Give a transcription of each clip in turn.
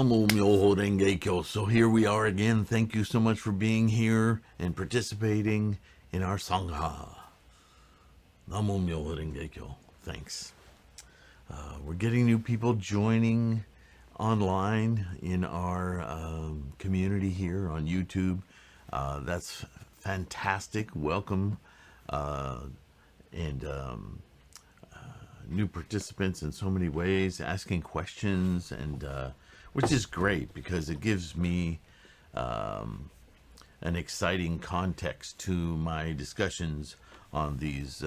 Namo Myoho Renge Kyo. So here we are again. Thank you so much for being here and participating in our Sangha. Namo Myoho Renge Kyo. Thanks. We're getting new people joining online in our community here on YouTube. That's fantastic. Welcome. And new participants in so many ways, asking questions, and which is great because it gives me an exciting context to my discussions on these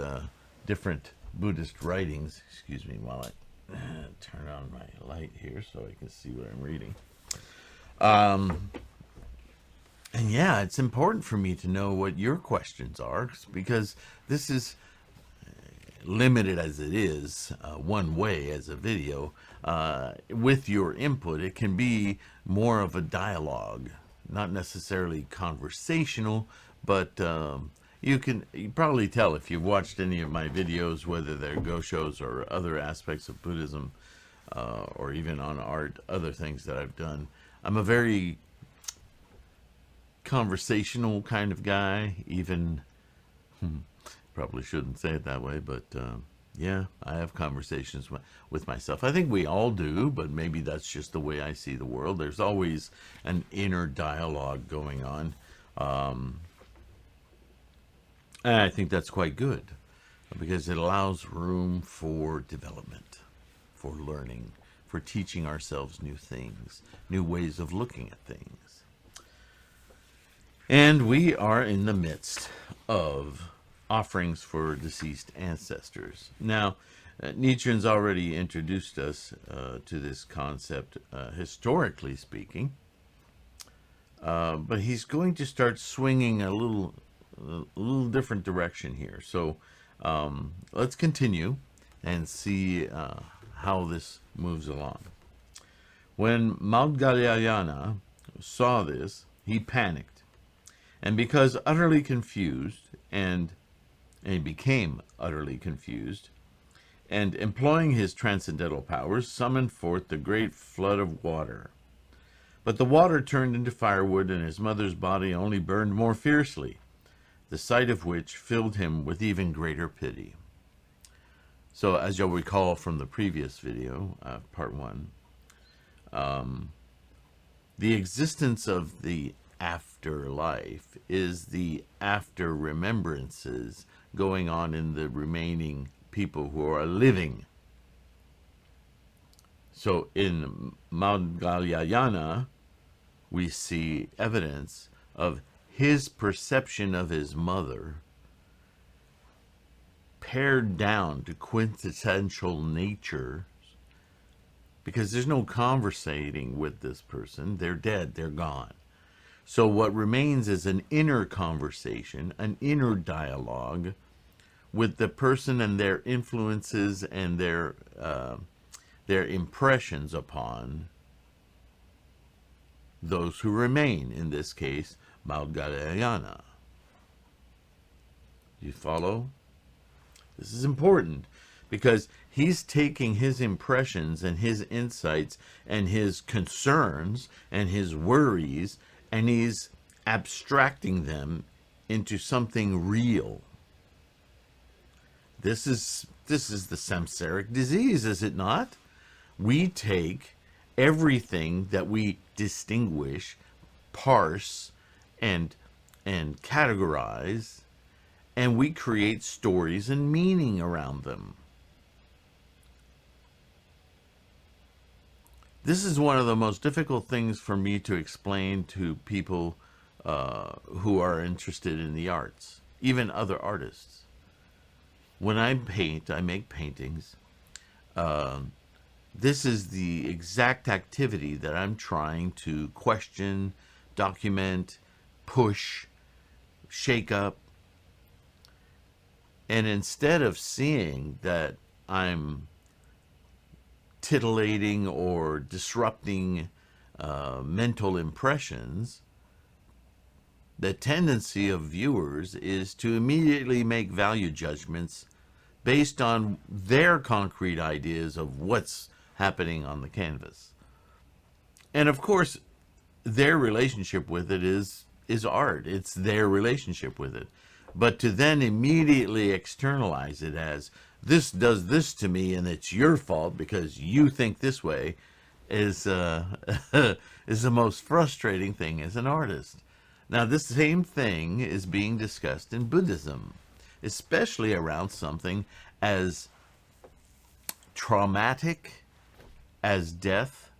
different Buddhist writings. Excuse me while I turn on my light here so I can see what I'm reading. And yeah, it's important for me to know what your questions are because this is limited as it is, one way as a video. With your input, it can be more of a dialogue, not necessarily conversational, but you probably tell if you've watched any of my videos, whether they're go shows or other aspects of Buddhism, or even on art, other things that I've done. I'm a very conversational kind of guy, even probably shouldn't say it that way, but yeah, I have conversations with myself. I think we all do, but maybe that's just the way I see the world. There's always an inner dialogue going on. And I think that's quite good because it allows room for development, for learning, for teaching ourselves new things, new ways of looking at things. And we are in the midst of offerings for deceased ancestors. Now, Nichiren's already introduced us to this concept, historically speaking, but he's going to start swinging a little different direction here. So let's continue and see how this moves along. When Maudgalyayana saw this, he panicked, and because utterly confused, and he became utterly confused, and employing his transcendental powers, summoned forth the great flood of water. But the water turned into firewood, and his mother's body only burned more fiercely, the sight of which filled him with even greater pity. So, as you'll recall from the previous video, part 1, the existence of the afterlife is the after remembrances going on in the remaining people who are living. So in Maudgalyayana, we see evidence of his perception of his mother pared down to quintessential nature, because there's no conversating with this person. They're dead, they're gone. So what remains is an inner conversation, an inner dialogue with the person and their influences and their impressions upon those who remain, in this case, Maudgalyayana. You follow? This is important because he's taking his impressions and his insights and his concerns and his worries, and he's abstracting them into something real. This is the samsaric disease, is it not? We take everything that we distinguish, parse, and categorize, and we create stories and meaning around them. This is one of the most difficult things for me to explain to people who are interested in the arts, even other artists. When I paint, I make paintings. This is the exact activity that I'm trying to question, document, push, shake up. And instead of seeing that I'm titillating or disrupting mental impressions, the tendency of viewers is to immediately make value judgments based on their concrete ideas of what's happening on the canvas. And of course, their relationship with it is art. It's their relationship with it. But to then immediately externalize it as this does this to me and it's your fault because you think this way is is the most frustrating thing as an artist. Now, this same thing is being discussed in Buddhism, especially around something as traumatic as death,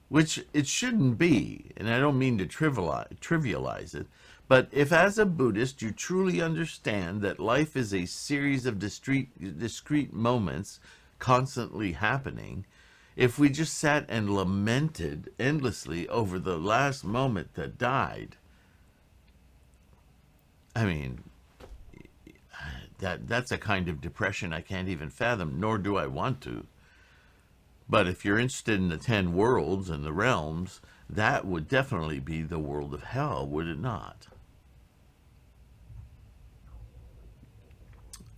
which it shouldn't be, and I don't mean to trivialize it, but if as a Buddhist you truly understand that life is a series of discrete moments constantly happening, if we just sat and lamented endlessly over the last moment that died, I mean, that's a kind of depression I can't even fathom, nor do I want to. But if you're interested in the 10 worlds and the realms, that would definitely be the world of hell, would it not?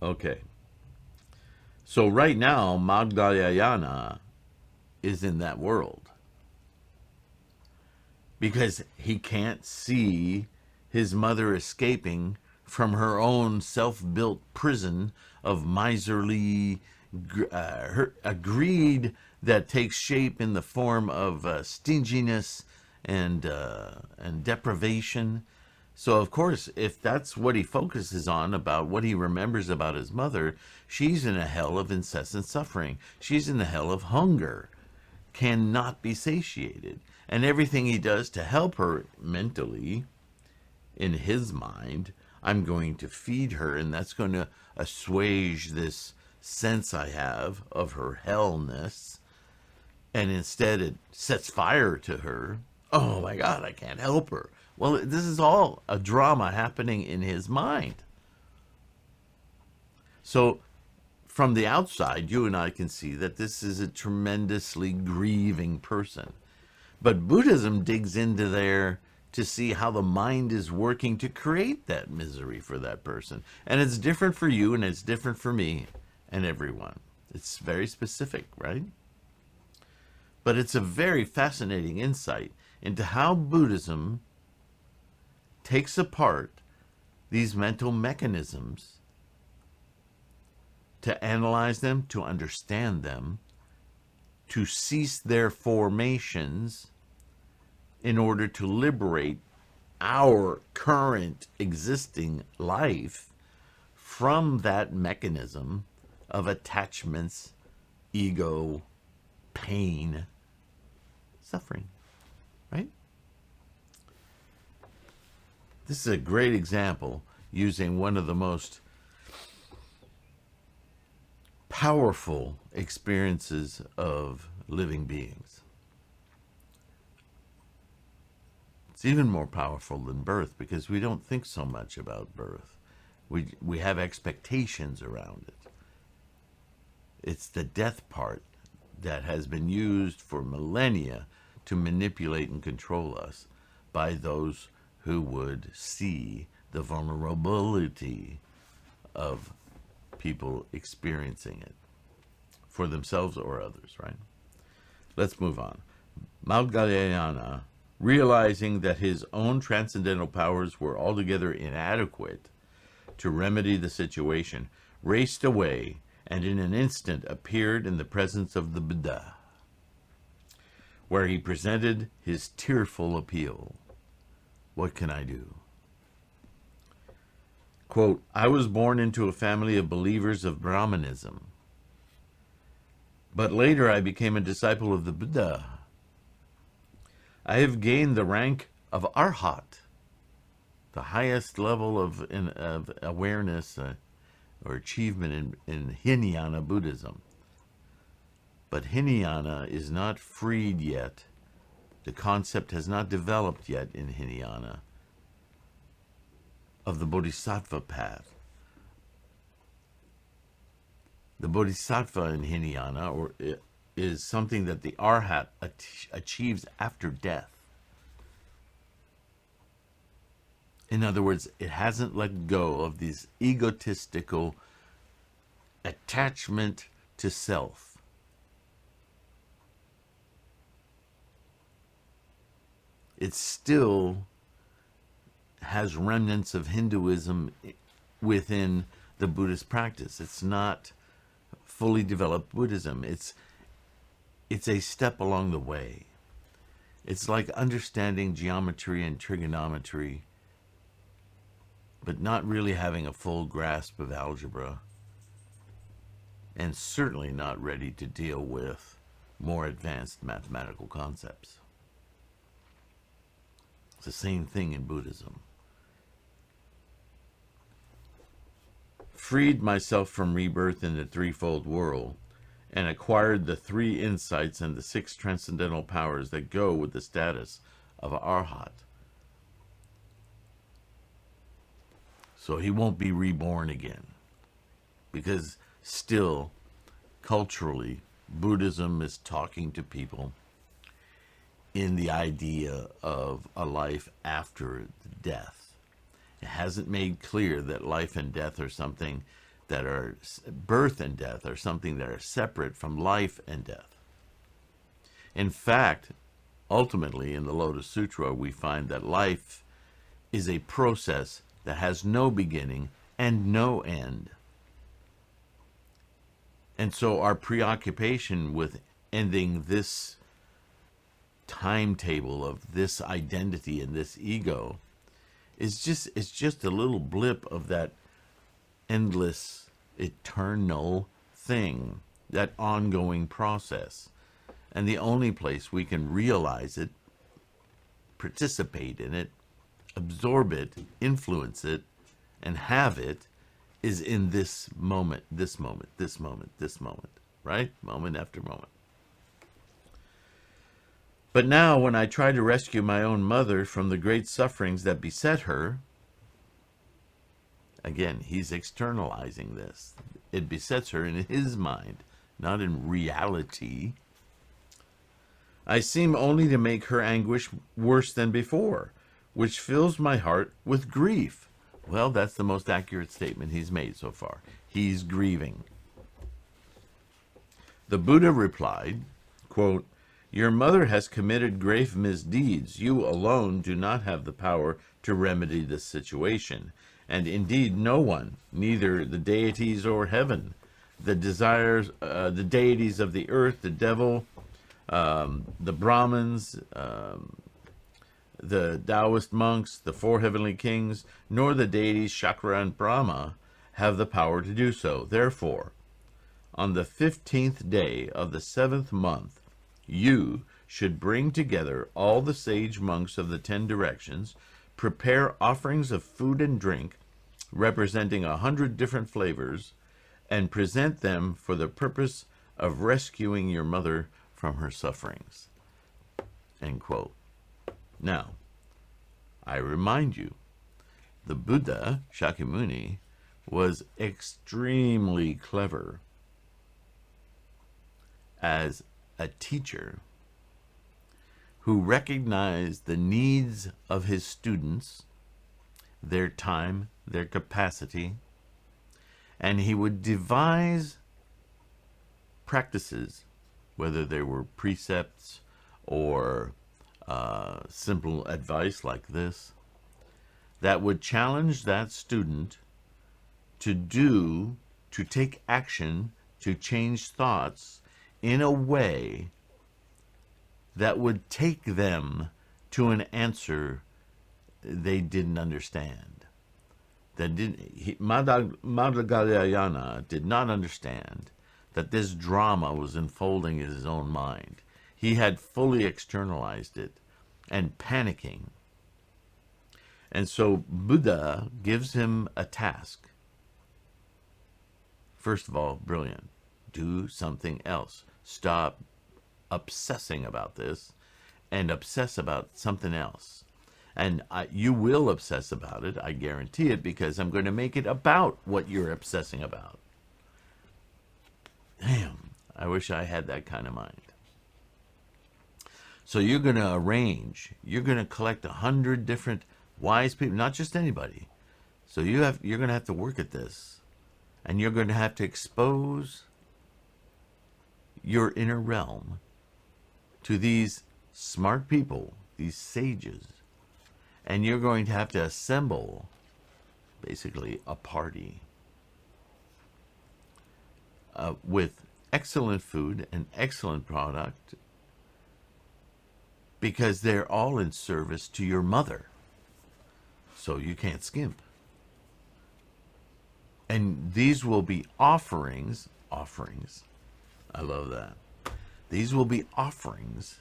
Okay. So right now, Magdalayana is in that world because he can't see his mother escaping from her own self-built prison of miserly a greed that takes shape in the form of stinginess and deprivation. So of course, if that's what he focuses on about what he remembers about his mother, she's in a hell of incessant suffering. She's in the hell of hunger, cannot be satiated. And everything he does to help her mentally, in his mind, I'm going to feed her, and that's going to assuage this sense I have of her hellness. And instead it sets fire to her. Oh my God, I can't help her. Well, this is all a drama happening in his mind. So from the outside, you and I can see that this is a tremendously grieving person. But Buddhism digs into there to see how the mind is working to create that misery for that person. And it's different for you and it's different for me and everyone. It's very specific, right? But it's a very fascinating insight into how Buddhism takes apart these mental mechanisms to analyze them, to understand them, to cease their formations in order to liberate our current existing life from that mechanism of attachments, ego, pain, suffering, right? This is a great example using one of the most powerful experiences of living beings. It's even more powerful than birth because we don't think so much about birth. We have expectations around it. It's the death part that has been used for millennia to manipulate and control us by those who would see the vulnerability of people experiencing it for themselves or others, right? Let's move on. Magdalayana, realizing that his own transcendental powers were altogether inadequate to remedy the situation, raced away and in an instant appeared in the presence of the Buddha, where he presented his tearful appeal. What can I do? Quote, I was born into a family of believers of Brahmanism, but later I became a disciple of the Buddha. I have gained the rank of Arhat, the highest level of awareness or achievement in Hinayana Buddhism. But Hinayana is not freed yet. The concept has not developed yet in Hinayana of the Bodhisattva path. The Bodhisattva in Hinayana is something that the Arhat achieves after death. In other words, it hasn't let go of this egotistical attachment to self. it still has remnants of Hinduism within the Buddhist practice. It's not fully developed Buddhism. It's a step along the way. It's like understanding geometry and trigonometry, but not really having a full grasp of algebra, and certainly not ready to deal with more advanced mathematical concepts. It's the same thing in Buddhism. Freed myself from rebirth in the threefold world, and acquired the 3 insights and the 6 transcendental powers that go with the status of Arhat. So he won't be reborn again, because still, culturally, Buddhism is talking to people in the idea of a life after death. It hasn't made clear that life and death are something that are, birth and death are something that are separate from life and death. In fact, ultimately in the Lotus Sutra, we find that life is a process that has no beginning and no end. And so our preoccupation with ending this timetable of this identity and this ego it's just a little blip of that endless, eternal thing, that ongoing process. And the only place we can realize it, participate in it, absorb it, influence it, and have it, is in this moment, this moment, this moment, this moment, right? Moment after moment. But now, when I try to rescue my own mother from the great sufferings that beset her, again, he's externalizing this. It besets her in his mind, not in reality. I seem only to make her anguish worse than before, which fills my heart with grief. Well, that's the most accurate statement he's made so far. He's grieving. The Buddha replied, quote, "Your mother has committed grave misdeeds. You alone do not have the power to remedy this situation. And indeed no one, neither the deities or heaven, the deities of the earth, the devil, the Brahmins, the Taoist monks, the 4 heavenly kings, nor the deities Shakra and Brahma have the power to do so. Therefore, on the 15th day of the 7th month, you should bring together all the sage monks of the 10 directions, prepare offerings of food and drink, representing 100 different flavors, and present them for the purpose of rescuing your mother from her sufferings." End quote. Now, I remind you, the Buddha, Shakyamuni, was extremely clever as a teacher who recognized the needs of his students, their time, their capacity, and he would devise practices, whether they were precepts or simple advice like this, that would challenge that student to take action, to change thoughts in a way that would take them to an answer they didn't understand. Madhagalyayana did not understand that this drama was unfolding in his own mind. He had fully externalized it and panicking. And so Buddha gives him a task. First of all, brilliant. Do something else. Stop obsessing about this and obsess about something else. And you will obsess about it, I guarantee it, because I'm going to make it about what you're obsessing about. Damn, I wish I had that kind of mind. So you're going to arrange, you're going to collect 100 different wise people, not just anybody. So you're going to have to work at this, and you're going to have to expose your inner realm to these smart people these sages. And you're going to have to assemble, basically, a party with excellent food and excellent product, because they're all in service to your mother. So you can't skimp. And these will be offerings. I love that. These will be offerings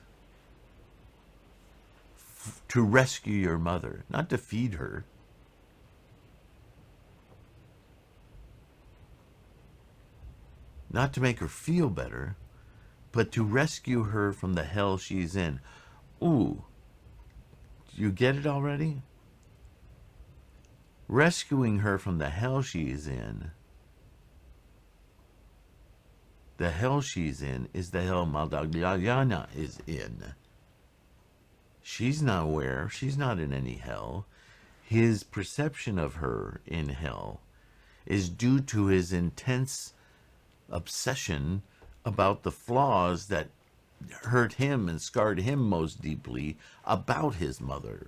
to rescue your mother, not to feed her. Not to make her feel better, but to rescue her from the hell she's in. Ooh, you get it already? Rescuing her from the hell she's in. The hell she's in is the hell Madhyayana is in. She's not aware. She's not in any hell. His perception of her in hell is due to his intense obsession about the flaws that hurt him and scarred him most deeply about his mother.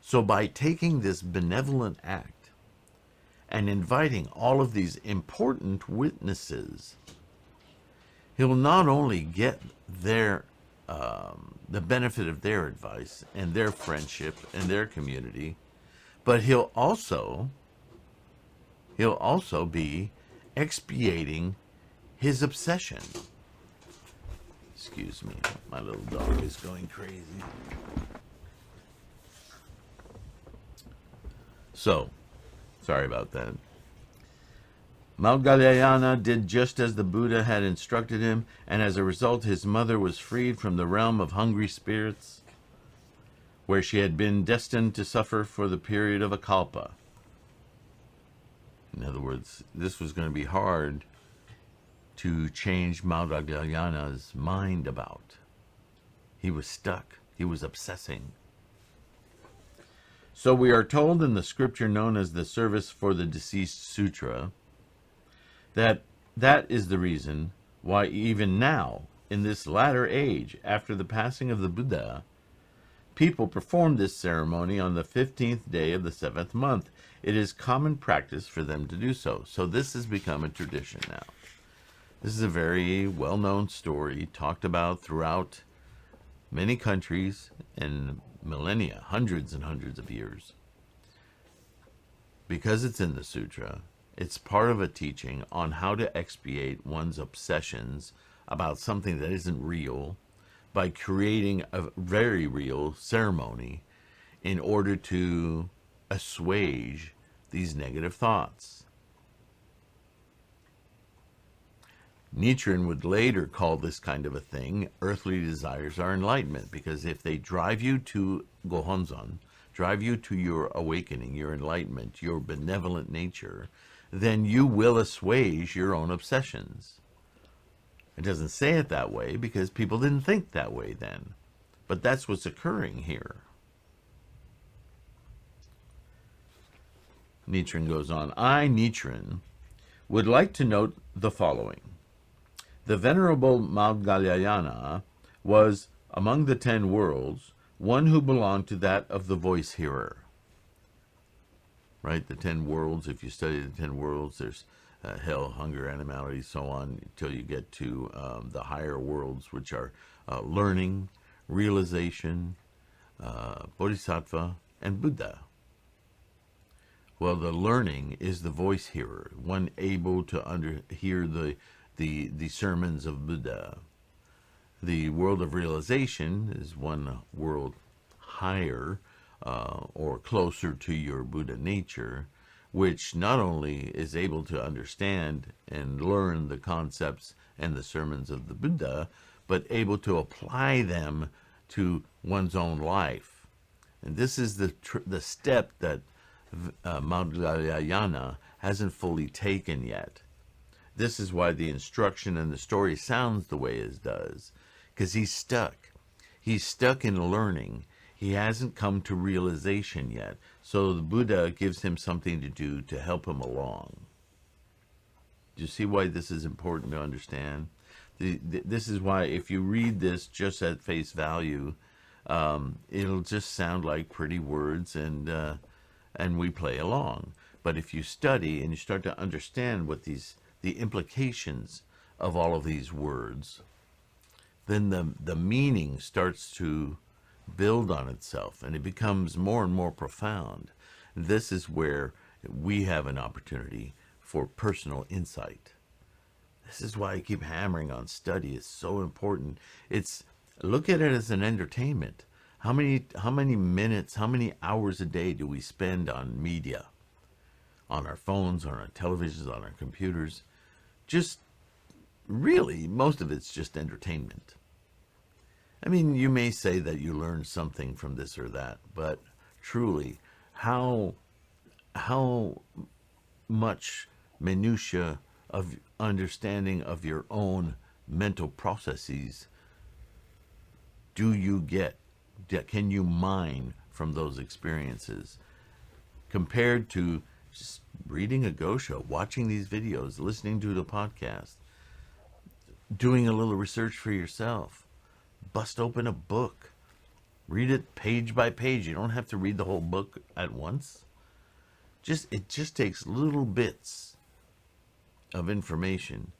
So by taking this benevolent act and inviting all of these important witnesses, he'll not only get their the benefit of their advice and their friendship and their community, but he'll also be expiating his obsession. Excuse me, my little dog is going crazy. So, sorry about that. Madhyayana did just as the Buddha had instructed him, and as a result his mother was freed from the realm of hungry spirits, where she had been destined to suffer for the period of a kalpa. In other words, this was going to be hard to change Madhyayana's mind about. He was stuck. He was obsessing. So we are told in the scripture known as the Service for the Deceased Sutra that is the reason why even now, in this latter age, after the passing of the Buddha, people perform this ceremony on the 15th day of the 7th month. It is common practice for them to do so. So this has become a tradition now. This is a very well-known story, talked about throughout many countries and millennia, hundreds and hundreds of years. Because it's in the sutra, it's part of a teaching on how to expiate one's obsessions about something that isn't real by creating a very real ceremony in order to assuage these negative thoughts. Nichiren would later call this kind of a thing earthly desires are enlightenment, because if they drive you to Gohonzon, drive you to your awakening, your enlightenment, your benevolent nature, then you will assuage your own obsessions. It doesn't say it that way because people didn't think that way then. But that's what's occurring here. Nichiren goes on, I, Nichiren, would like to note the following. The Venerable Madhyayana was, among the 10 worlds, one who belonged to that of the voice hearer. Right, the 10 worlds, if you study the 10 worlds, there's hell, hunger, animality, so on, until you get to the higher worlds, which are learning, realization, bodhisattva, and Buddha. Well, the learning is the voice hearer, one able to hear the sermons of Buddha. The world of realization is one world higher or closer to your Buddha nature, which not only is able to understand and learn the concepts and the sermons of the Buddha, but able to apply them to one's own life. And this is the step that Madhyayana hasn't fully taken yet. This is why the instruction and the story sounds the way it does, because he's stuck. He's stuck in learning. He hasn't come to realization yet. So the Buddha gives him something to do to help him along. Do you see why this is important to understand? This is why if you read this just at face value, it'll just sound like pretty words, and we play along. But if you study and you start to understand what the implications of all of these words, then the meaning starts to build on itself, and it becomes more and more profound. This is where we have an opportunity for personal insight. This is why I keep hammering on study. It's so important. It's Look at it as an entertainment. How many minutes, how many hours a day do we spend on media? On our phones, on our televisions, on our computers? Just really, most of it's just entertainment. I mean, you may say that you learned something from this or that, but truly, how much minutia of understanding of your own mental processes do you get? Can you mine from those experiences compared to just reading a go show, watching these videos, listening to the podcast, doing a little research for yourself? Bust open a book, read it page by page. You don't have to read the whole book at once. It just takes little bits of information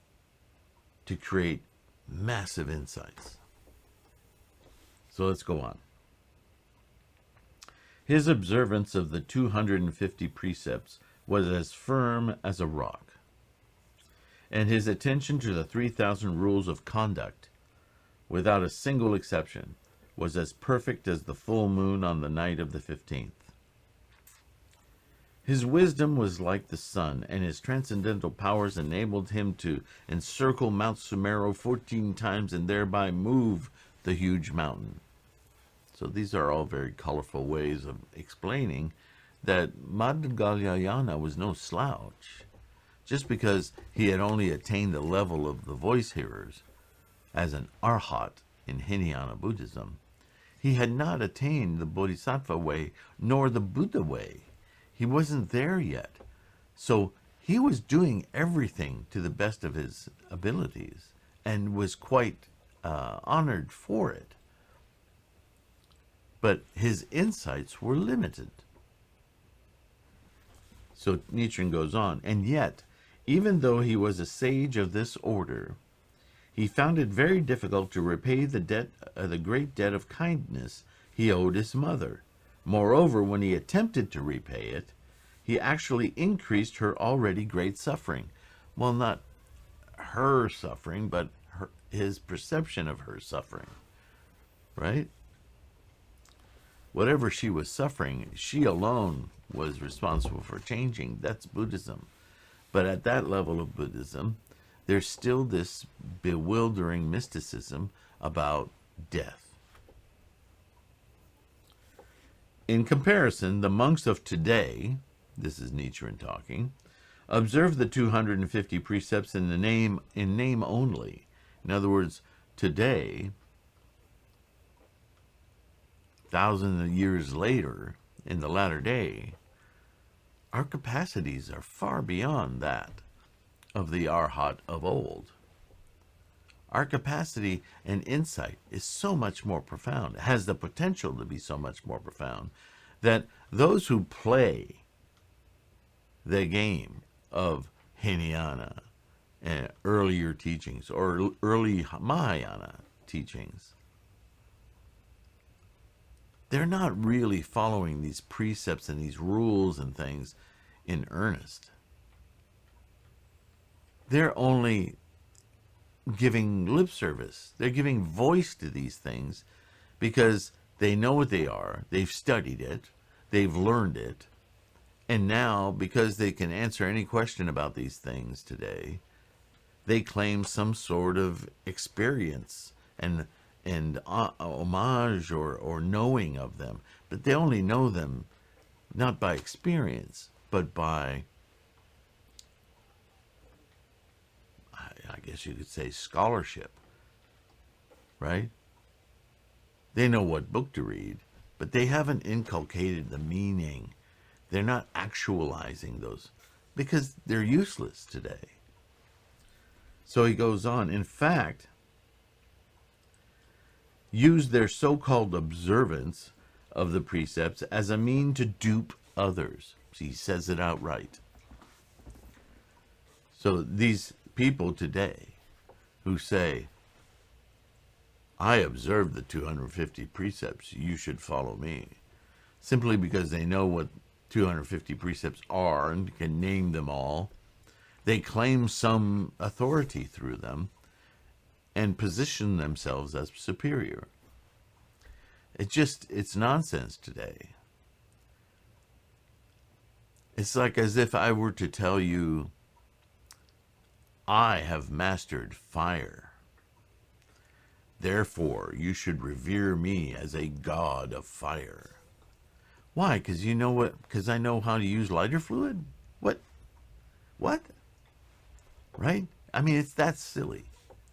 to create massive insights. So let's go on. His observance of the 250 precepts was as firm as a rock, and his attention to the 3,000 rules of conduct, without a single exception, was as perfect as the full moon on the night of the 15th. His wisdom was like the sun, and his transcendental powers enabled him to encircle Mount Sumeru 14 times and thereby move the huge mountain. So these are all very colorful ways of explaining that Madhgalyayana was no slouch. Just because he had only attained the level of the voice hearers as an arhat in Hinayana Buddhism, he had not attained the Bodhisattva way nor the Buddha way. He wasn't there yet. So he was doing everything to the best of his abilities and was quite honored for it. But his insights were limited. So Nichiren goes on, and yet, even though he was a sage of this order, he found it very difficult to repay the great debt of kindness he owed his mother. Moreover, when he attempted to repay it, he actually increased her already great suffering. Well, not her suffering, but his perception of her suffering, right? Whatever she was suffering, she alone was responsible for changing. That's Buddhism. But at that level of Buddhism, there's still this bewildering mysticism about death. In comparison, the monks of today, this is Nichiren talking, observe the 250 precepts in name only. In other words, today, thousands of years later, in the latter day, our capacities are far beyond that of the arhat of old. Our capacity and insight is so much more profound, has the potential to be so much more profound, that those who play the game of Hinayana and earlier teachings or early Mahayana teachings, they're not really following these precepts and these rules and things in earnest. They're only giving lip service. They're giving voice to these things because they know what they are. They've studied it. They've learned it. And now, because they can answer any question about these things today, they claim some sort of experience and homage or knowing of them. But they only know them not by experience, but by, I guess you could say, scholarship, right? They know what book to read, but they haven't inculcated the meaning. They're not actualizing those because they're useless today. So he goes on, in fact, use their so-called observance of the precepts as a mean to dupe others. He says it outright. So these people today who say, I observe the 250 precepts, you should follow me, simply because they know what 250 precepts are and can name them all, they claim some authority through them and position themselves as superior. It's nonsense today. It's like as if I were to tell you, I have mastered fire. Therefore, you should revere me as a god of fire. Why? Because you know what? Because I know how to use lighter fluid? What? What? Right? I mean, it's that silly.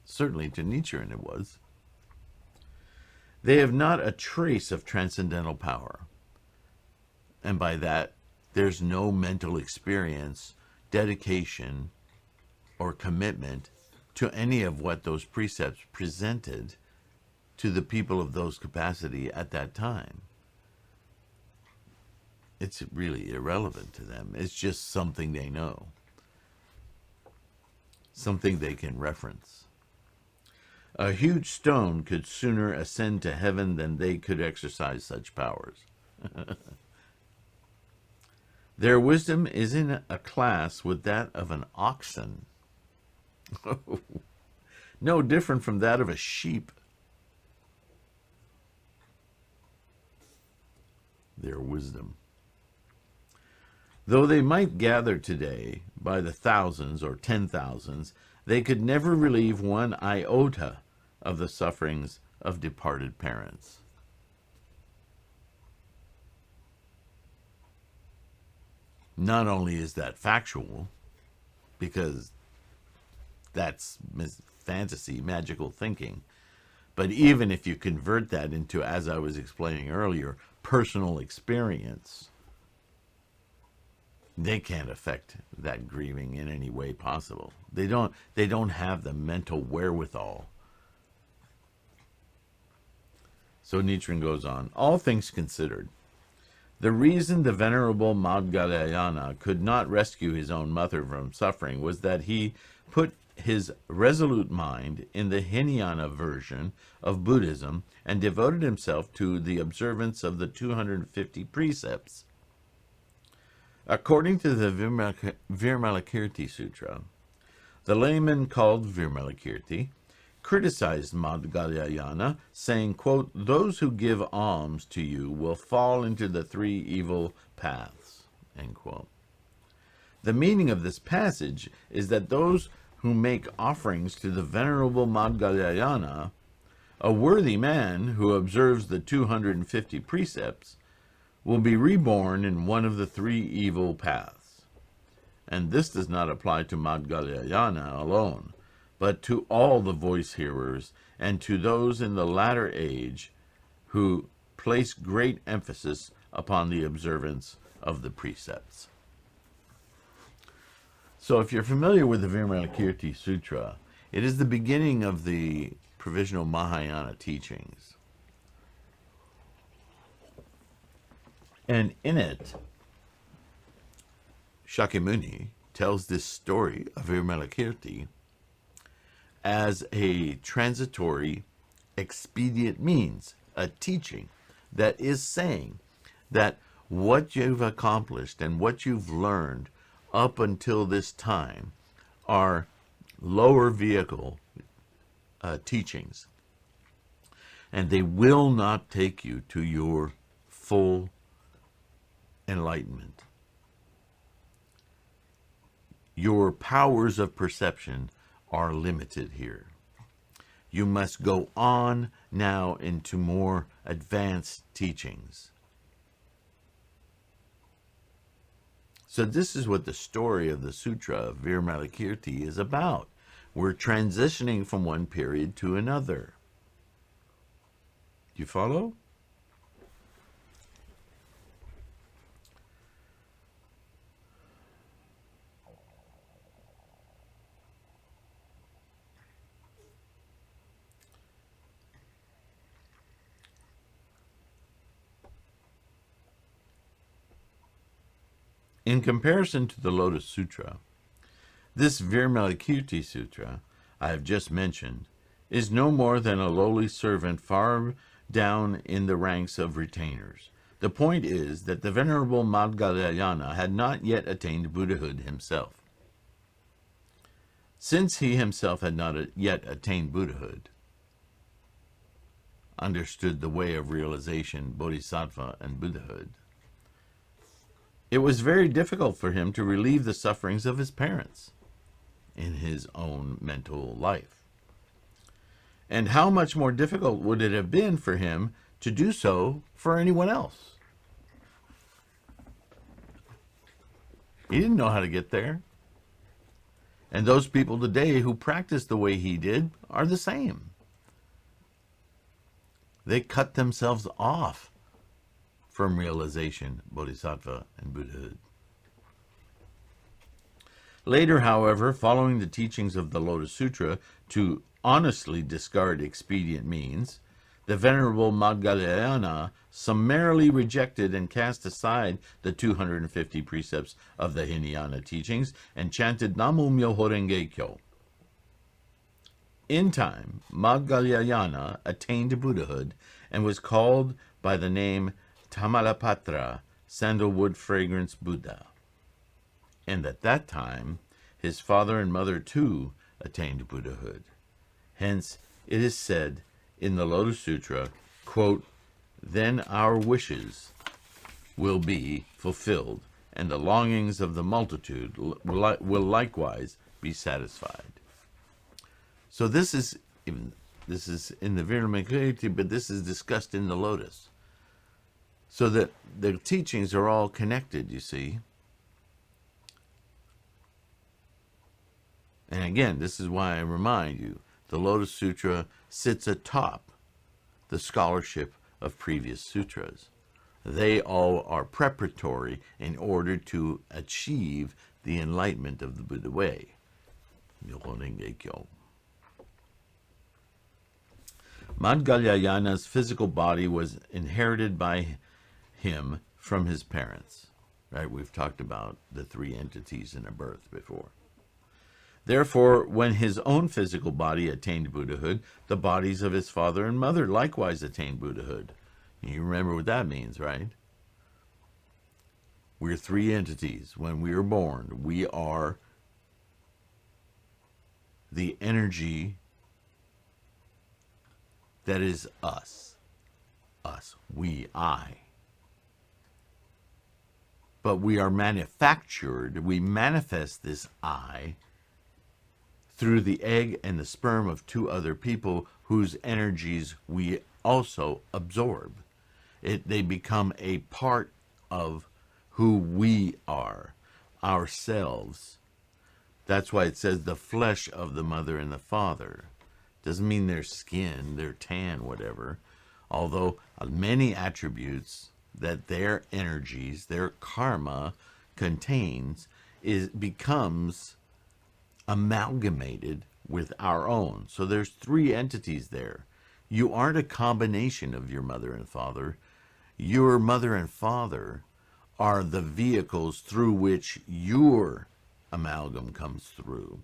Certainly to Nichiren it was. They have not a trace of transcendental power. And by that, there's no mental experience, dedication, or commitment to any of what those precepts presented to the people of those capacity at that time. It's really irrelevant to them. It's just something they know, something they can reference. A huge stone could sooner ascend to heaven than they could exercise such powers. Their wisdom is in a class with that of an oxen. No different from that of a sheep. Their wisdom. Though they might gather today by the thousands or 10,000s, they could never relieve one iota of the sufferings of departed parents. Not only is that factual, because that's fantasy, magical thinking, but even if you convert that into, as I was explaining earlier, personal experience, they can't affect that grieving in any way possible. They don't have the mental wherewithal. So Nichiren goes on, all things considered, the reason the Venerable Madhyayana could not rescue his own mother from suffering was that he put his resolute mind in the Hinayana version of Buddhism and devoted himself to the observance of the 250 precepts. According to the Virmalakirti Sutra, the layman called Virmalakirti criticized Madhyayana, saying, quote, those who give alms to you will fall into the three evil paths, end quote. The meaning of this passage is that those who make offerings to the Venerable Madhyayana, a worthy man who observes the 250 precepts, will be reborn in one of the three evil paths. And this does not apply to Madhyayana alone, but to all the voice hearers and to those in the latter age who place great emphasis upon the observance of the precepts. So if you're familiar with the Virmalakirti Sutra, it is the beginning of the provisional Mahayana teachings. And in it, Shakyamuni tells this story of Virmalakirti as a transitory expedient means, a teaching that is saying that what you've accomplished and what you've learned up until this time are lower vehicle teachings, and they will not take you to your full enlightenment. Your powers of perception are limited here. You must go on now into more advanced teachings. So this is what the story of the Sutra of Virmalakirti is about. We're transitioning from one period to another. Do you follow? In comparison to the Lotus Sutra, this Virmalakirti Sutra I have just mentioned is no more than a lowly servant far down in the ranks of retainers. The point is that the Venerable Madhgalyayana had not yet attained Buddhahood himself. Since he himself had not yet attained Buddhahood, understood the way of realization, Bodhisattva and Buddhahood, it was very difficult for him to relieve the sufferings of his parents in his own mental life. And how much more difficult would it have been for him to do so for anyone else? He didn't know how to get there. And those people today who practice the way he did are the same. They cut themselves off from realization, Bodhisattva, and Buddhahood. Later, however, following the teachings of the Lotus Sutra to honestly discard expedient means, the Venerable Madhgalyayana summarily rejected and cast aside the 250 precepts of the Hinayana teachings and chanted Namo Myoho Renge Kyo. In time, Madhgalyayana attained Buddhahood and was called by the name Tamalapatra, Sandalwood Fragrance Buddha. And at that time, his father and mother too attained Buddhahood. Hence, it is said in the Lotus Sutra, quote, "Then our wishes will be fulfilled, and the longings of the multitude will likewise be satisfied." So this is in the Virmalakirti, but this is discussed in the Lotus. So that the teachings are all connected, you see. And again, this is why I remind you, the Lotus Sutra sits atop the scholarship of previous sutras. They all are preparatory in order to achieve the enlightenment of the Buddha way. Myoho Renge Kyo. Madhgalyayana's physical body was inherited by him from his parents. Right? We've talked about the three entities in a birth before. Therefore, when his own physical body attained Buddhahood, the bodies of his father and mother likewise attained Buddhahood. You remember what that means, right? We're three entities. When we are born, we are the energy that is us. Us. We, I. But we are manufactured, we manifest this I through the egg and the sperm of two other people whose energies we also absorb. They become a part of who we are, ourselves. That's why it says the flesh of the mother and the father. Doesn't mean their skin, their tan, whatever. Although many attributes that their energies, their karma contains, becomes amalgamated with our own. So there's three entities there. You aren't a combination of your mother and father. Your mother and father are the vehicles through which your amalgam comes through.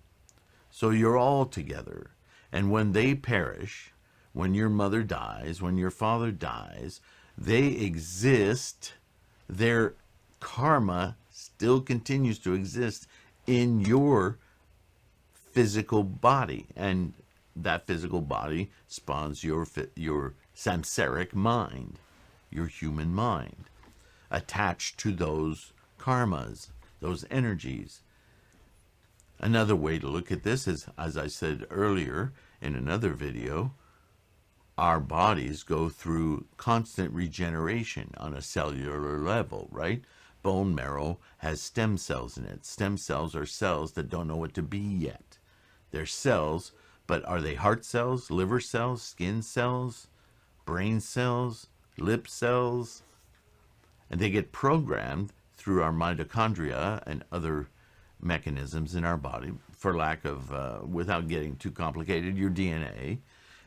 So you're all together. And when they perish, when your mother dies, when your father dies, they exist, their karma still continues to exist in your physical body, and that physical body spawns your samsaric mind, your human mind, attached to those karmas, those energies. Another way to look at this is, as I said earlier in another video, our bodies go through constant regeneration on a cellular level, right? Bone marrow has stem cells in it. Stem cells are cells that don't know what to be yet. They're cells, but are they heart cells, liver cells, skin cells, brain cells, lip cells? And they get programmed through our mitochondria and other mechanisms in our body, for lack of, without getting too complicated, your DNA,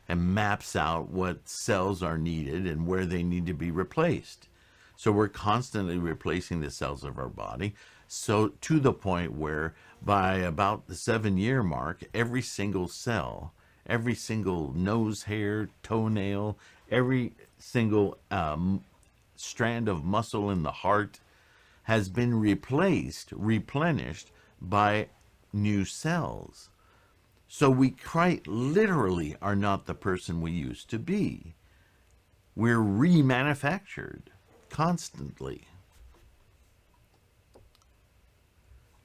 and maps out what cells are needed and where they need to be replaced. So we're constantly replacing the cells of our body. So to the point where by about the 7-year mark, every single cell, every single nose hair, toenail, every single strand of muscle in the heart has been replenished by new cells. So we quite literally are not the person we used to be. We're remanufactured constantly.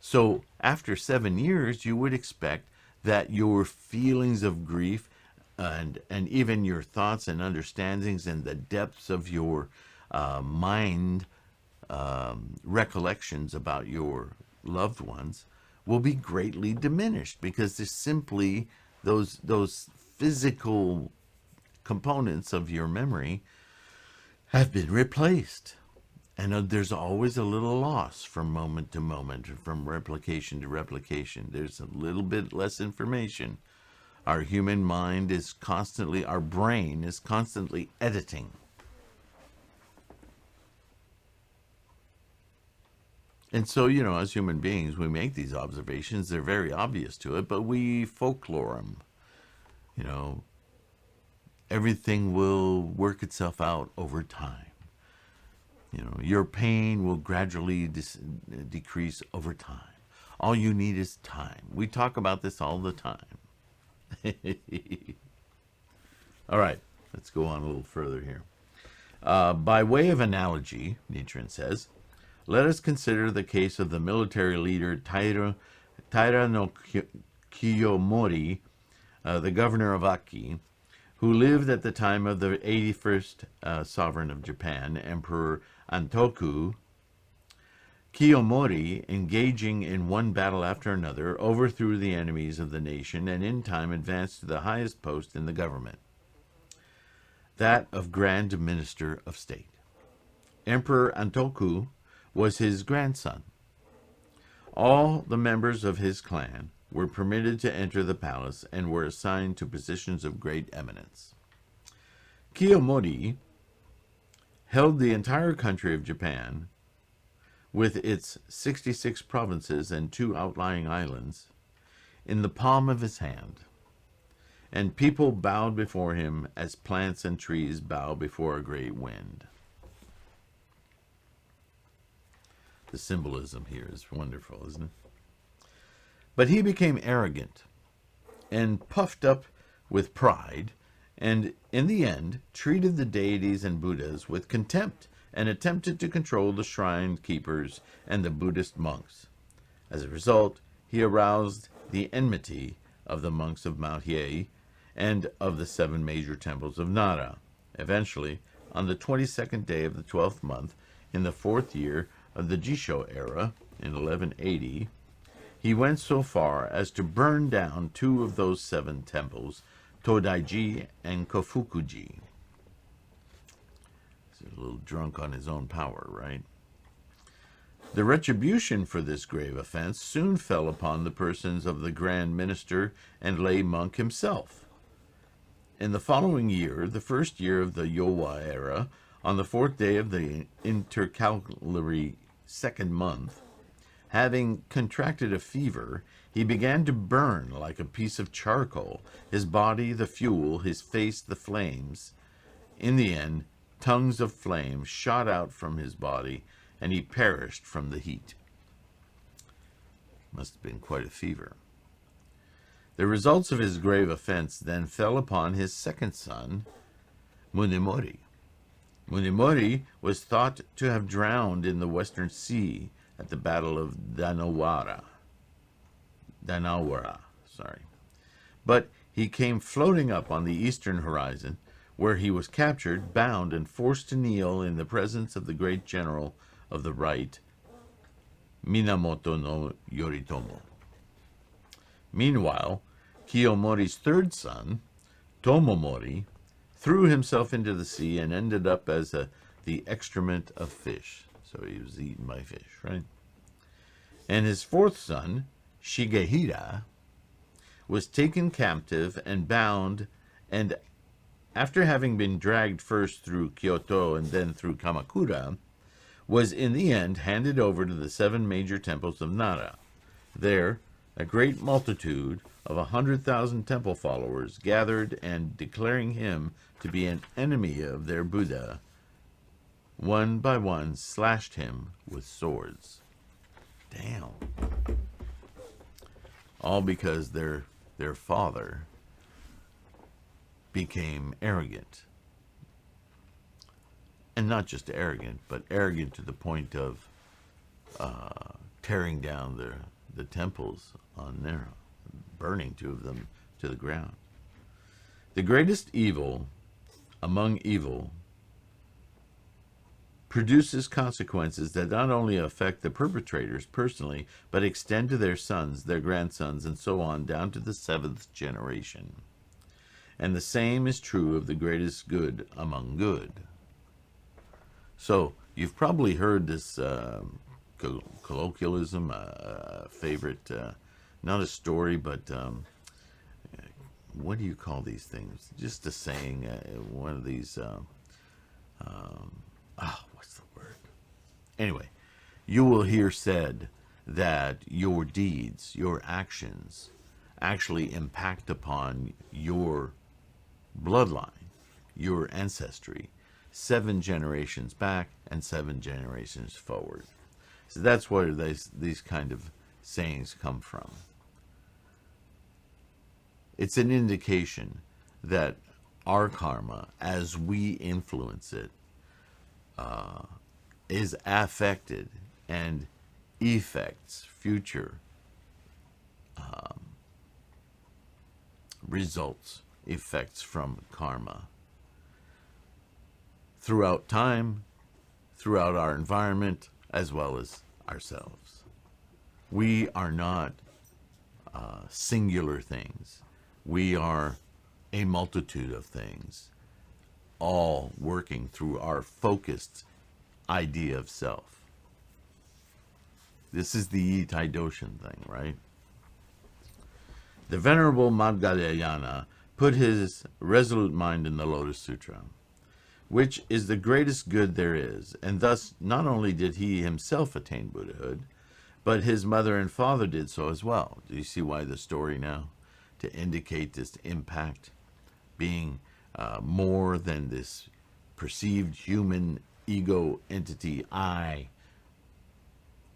So after 7 years, you would expect that your feelings of grief and even your thoughts and understandings and the depths of your mind recollections about your loved ones will be greatly diminished, because there's simply those physical components of your memory have been replaced. And there's always a little loss from moment to moment, from replication to replication. There's a little bit less information. Our human mind is constantly, our brain is constantly editing. And so, as human beings, we make these observations. They're very obvious to it, but we folklore them. Everything will work itself out over time. Your pain will gradually decrease over time. All you need is time. We talk about this all the time. All right, let's go on a little further here. By way of analogy, Nichiren says, let us consider the case of the military leader Taira no Kiyomori, the governor of Aki, who lived at the time of the 81st sovereign of Japan, Emperor Antoku. Kiyomori, engaging in one battle after another, overthrew the enemies of the nation and in time advanced to the highest post in the government, that of Grand Minister of State. Emperor Antoku was his grandson. All the members of his clan were permitted to enter the palace and were assigned to positions of great eminence. Kiyomori held the entire country of Japan, with its 66 provinces and 2 outlying islands, in the palm of his hand, and people bowed before him as plants and trees bow before a great wind. The symbolism here is wonderful, isn't it? But he became arrogant and puffed up with pride, and in the end treated the deities and Buddhas with contempt and attempted to control the shrine keepers and the Buddhist monks. As a result, he aroused the enmity of the monks of Mount Hiei and of the 7 major temples of Nara. Eventually, on the 22nd day of the 12th month, in the 4th year of the Jisho era, in 1180, he went so far as to burn down 2 of those 7 temples, Todaiji and Kofukuji. He's a little drunk on his own power, right? The retribution for this grave offense soon fell upon the persons of the Grand Minister and lay monk himself. In the following year, the 1st year of the Yowa era, on the 4th day of the intercalary 2nd month, having contracted a fever, he began to burn like a piece of charcoal, his body the fuel, his face the flames. In the end, tongues of flame shot out from his body, and he perished from the heat. Must have been quite a fever. The results of his grave offense then fell upon his 2nd son, Munemori. Munemori was thought to have drowned in the Western Sea at the Battle of Danawara. But he came floating up on the eastern horizon, where he was captured, bound, and forced to kneel in the presence of the great general of the right, Minamoto no Yoritomo. Meanwhile, Kiyomori's 3rd son, Tomomori, threw himself into the sea and ended up as the excrement of fish. So he was eaten by fish, right? And his 4th son, Shigehira, was taken captive and bound, and after having been dragged first through Kyoto and then through Kamakura, was in the end handed over to the 7 major temples of Nara. There, a great multitude of 100,000 temple followers gathered, and declaring him to be an enemy of their Buddha, one by one slashed him with swords. Damn. All because their father became arrogant. And not just arrogant, but arrogant to the point of tearing down the temples on Nara, burning 2 of them to the ground. The greatest evil among evil produces consequences that not only affect the perpetrators personally, but extend to their sons, their grandsons, and so on down to the 7th generation. And the same is true of the greatest good among good. So, you've probably heard this colloquialism, favorite, not a story, but what do you call these things? Just a saying, one of these, what's the word? Anyway, you will hear said that your deeds, your actions, actually impact upon your bloodline, your ancestry, 7 generations back and 7 generations forward. So that's where these kind of sayings come from. It's an indication that our karma, as we influence it, is affected and affects future results, effects from karma. Throughout time, throughout our environment, as well as ourselves. We are not singular things. We are a multitude of things, all working through our focused idea of self. This is the Itai Doshin thing, right? The Venerable Madhyayana put his resolute mind in the Lotus Sutra, which is the greatest good there is, and thus not only did he himself attain Buddhahood, but his mother and father did so as well. Do you see why the story now? To indicate this impact being more than this perceived human ego entity, I.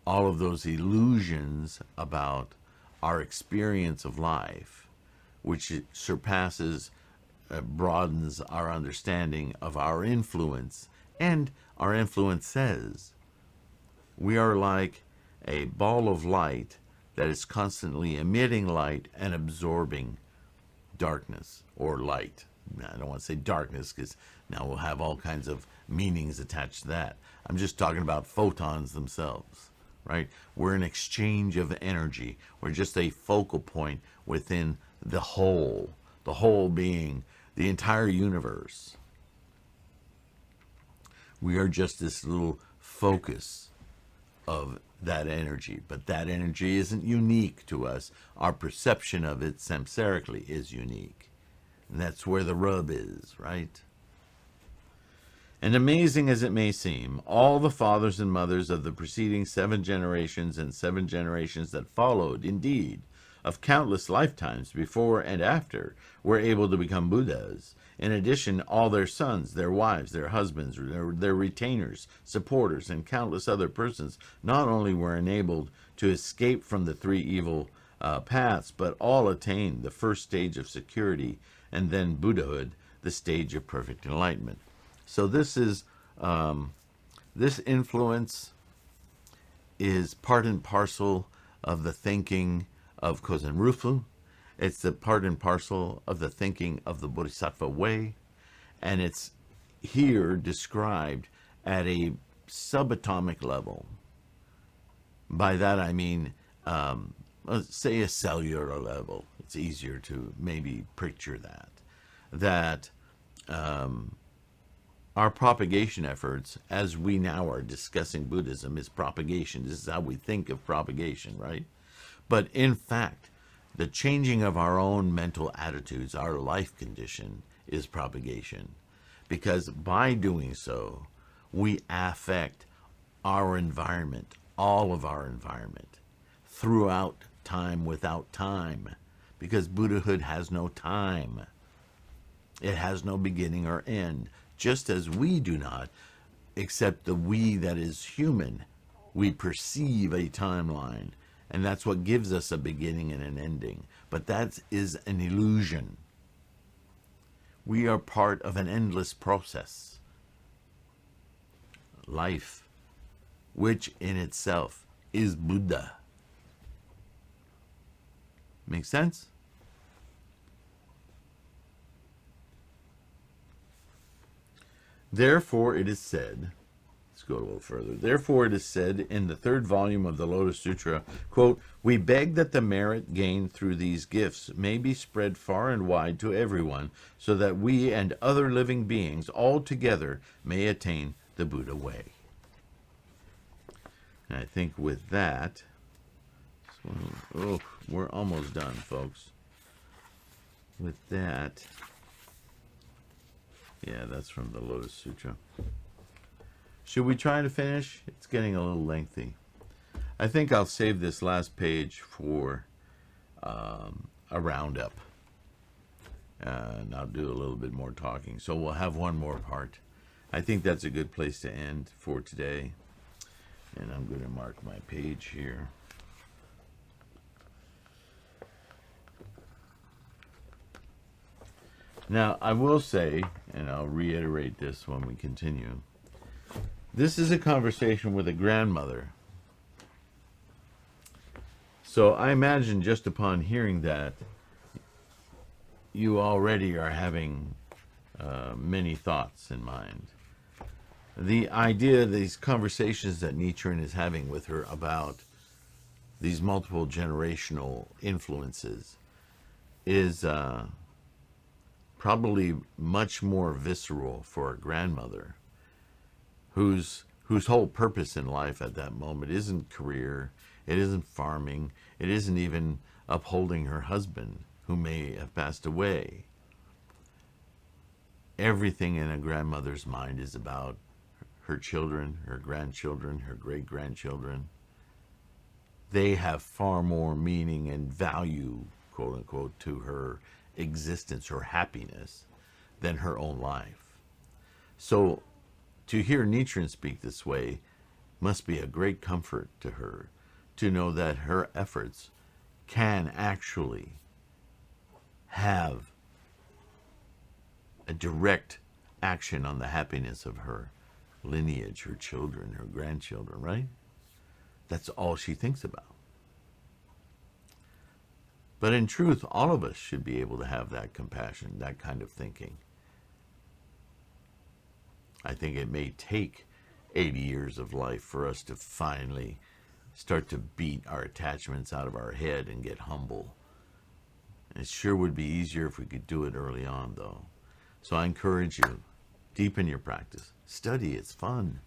All of those illusions about our experience of life, which surpasses, broadens our understanding of our influence. And our influence says we are like a ball of light that is constantly emitting light and absorbing darkness or light. I don't want to say darkness because now we'll have all kinds of meanings attached to that. I'm just talking about photons themselves, right? We're an exchange of energy. We're just a focal point within the whole being the entire universe. We are just this little focus of that energy, but that energy isn't unique to us. Our perception of it samsarically is unique. And that's where the rub is, right? And amazing as it may seem, all the fathers and mothers of the preceding 7 generations and 7 generations that followed, indeed, of countless lifetimes before and after, were able to become Buddhas. In addition, all their sons, their wives, their husbands, their retainers, supporters, and countless other persons not only were enabled to escape from the 3 evil paths, but all attained the first stage of security, and then Buddhahood, the stage of perfect enlightenment. So this is this influence is part and parcel of the thinking of Kozen Rufu. It's the part and parcel of the thinking of the Bodhisattva way, and it's here described at a subatomic level. By that I mean, let's say a cellular level. It's easier to maybe picture that our propagation efforts, as we now are discussing Buddhism, is propagation. This is how we think of propagation, right? But in fact, the changing of our own mental attitudes, our life condition, is propagation. Because by doing so, we affect our environment, all of our environment, throughout time without time, because Buddhahood has no time. It has no beginning or end, just as we do not, except the we that is human. We perceive a timeline, and that's what gives us a beginning and an ending. But that is an illusion. We are part of an endless process. Life, which in itself is Buddha. Make sense? Therefore it is said, let's go a little further. Therefore it is said in the third volume of the Lotus Sutra, quote, "We beg that the merit gained through these gifts may be spread far and wide to everyone, so that we and other living beings all together may attain the Buddha way." And I think with that, we're almost done, folks. With that, yeah, that's from the Lotus Sutra. Should we try to finish? It's getting a little lengthy. I think I'll save this last page for a roundup. And I'll do a little bit more talking. So we'll have one more part. I think that's a good place to end for today. And I'm going to mark my page here. Now, I will say, and I'll reiterate this when we continue, this is a conversation with a grandmother. So I imagine just upon hearing that, you already are having many thoughts in mind. The idea, these conversations that Nichiren is having with her about these multiple generational influences is probably much more visceral for a grandmother whose whole purpose in life at that moment isn't career, it isn't farming, it isn't even upholding her husband who may have passed away. Everything in a grandmother's mind is about her children, her grandchildren, her great-grandchildren. They have far more meaning and value, quote unquote, to her existence or happiness than her own life. So to hear Nichiren speak this way must be a great comfort to her, to know that her efforts can actually have a direct action on the happiness of her lineage, her children, her grandchildren, right? That's all she thinks about. But in truth, all of us should be able to have that compassion, that kind of thinking. I think it may take 80 years of life for us to finally start to beat our attachments out of our head and get humble. It sure would be easier if we could do it early on, though. So I encourage you, deepen your practice. Study, it's fun.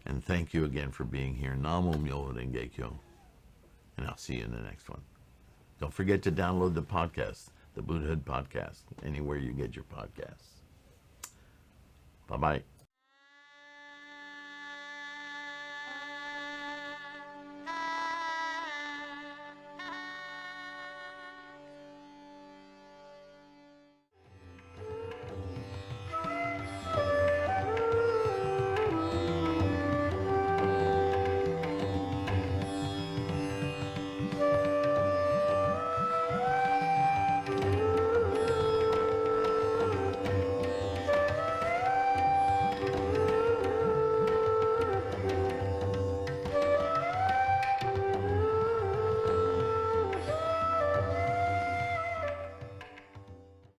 And thank you again for being here. Namo Myoho Renge Kyo. And I'll see you in the next one. Don't forget to download the podcast, the Buddhahood podcast, anywhere you get your podcasts. Bye-bye.